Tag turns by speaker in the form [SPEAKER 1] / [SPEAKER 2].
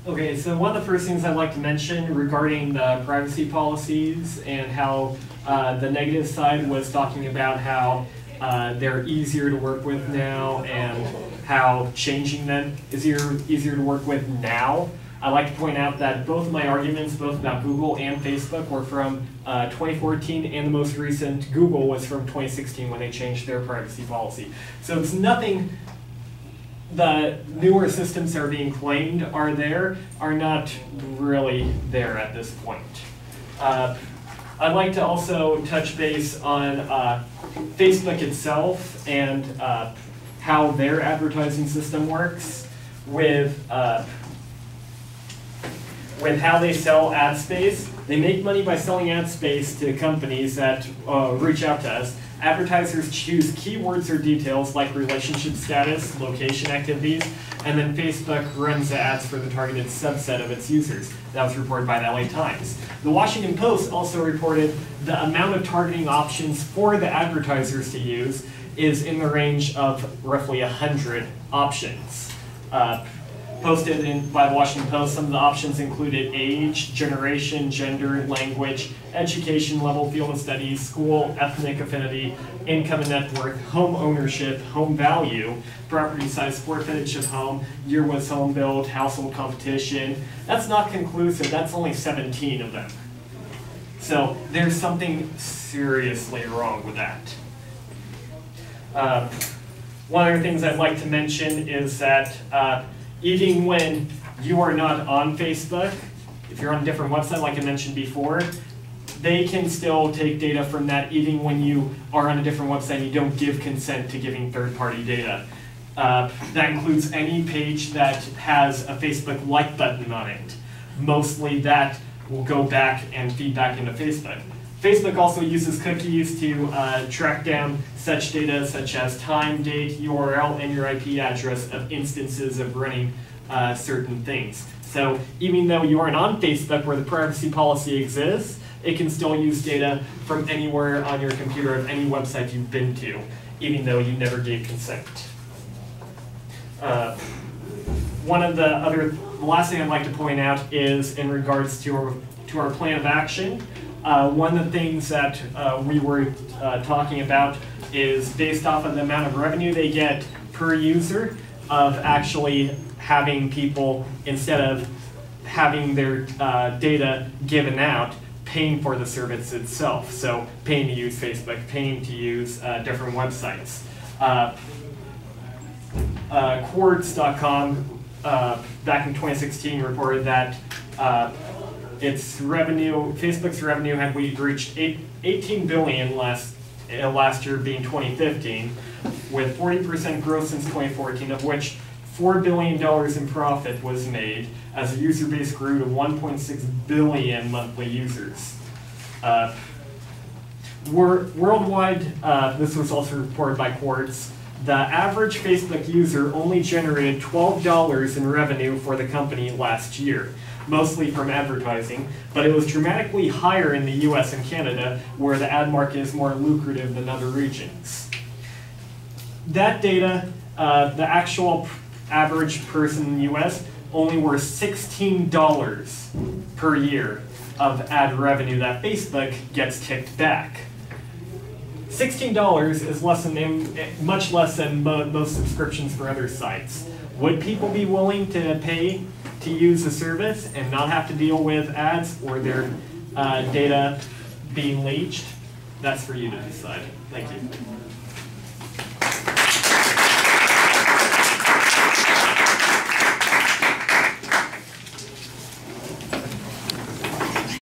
[SPEAKER 1] Okay, so one of the first things I'd like to mention regarding the privacy policies and how the negative side was talking about how they're easier to work with now and how changing them is easier to work with now. I'd like to point out that both of my arguments, both about Google and Facebook, were from 2014, and the most recent Google was from 2016 when they changed their privacy policy. So it's nothing. The newer systems that are being claimed are not really there at this point. I'd like to also touch base on Facebook itself and how their advertising system works with how they sell ad space. They make money by selling ad space to companies that reach out to us. Advertisers choose keywords or details like relationship status, location activities, and then Facebook runs the ads for the targeted subset of its users. That was reported by the LA Times. The Washington Post also reported the amount of targeting options for the advertisers to use is in the range of roughly 100 options. Posted by the Washington Post, some of the options included age, generation, gender, language, education level, field of studies, school, ethnic affinity, income and net worth, home ownership, home value, property size, square footage of home, year was home built, household competition. That's not conclusive, that's only 17 of them. So there's something seriously wrong with that. One of the things I'd like to mention is that even when you are not on Facebook, if you're on a different website like I mentioned before, they can still take data from that even when you are on a different website and you don't give consent to giving third-party data. That includes any page that has a Facebook like button on it. Mostly that will go back and feed back into Facebook. Facebook also uses cookies to track down such data such as time, date, URL, and your IP address of instances of running certain things. So even though you aren't on Facebook where the privacy policy exists, it can still use data from anywhere on your computer of any website you've been to, even though you never gave consent. The last thing I'd like to point out is in regards to our plan of action. One of the things that we were talking about is based off of the amount of revenue they get per user of actually having people, instead of having their data given out, paying for the service itself. So paying to use Facebook, paying to use different websites. Quartz.com back in 2016 reported that its revenue, Facebook's revenue had reached $18 billion last year being 2015, with 40% growth since 2014, of which $4 billion in profit was made as the user base grew to 1.6 billion monthly users. Worldwide, this was also reported by Quartz, the average Facebook user only generated $12 in revenue for the company last year, mostly from advertising, but it was dramatically higher in the US and Canada, where the ad market is more lucrative than other regions. That data, the actual average person in the US, only worth $16 per year of ad revenue that Facebook gets kicked back. $16 is much less than most subscriptions for other sites. Would people be willing to pay to use the service and not have to deal with ads or their data being leached? That's for you to decide. Thank you.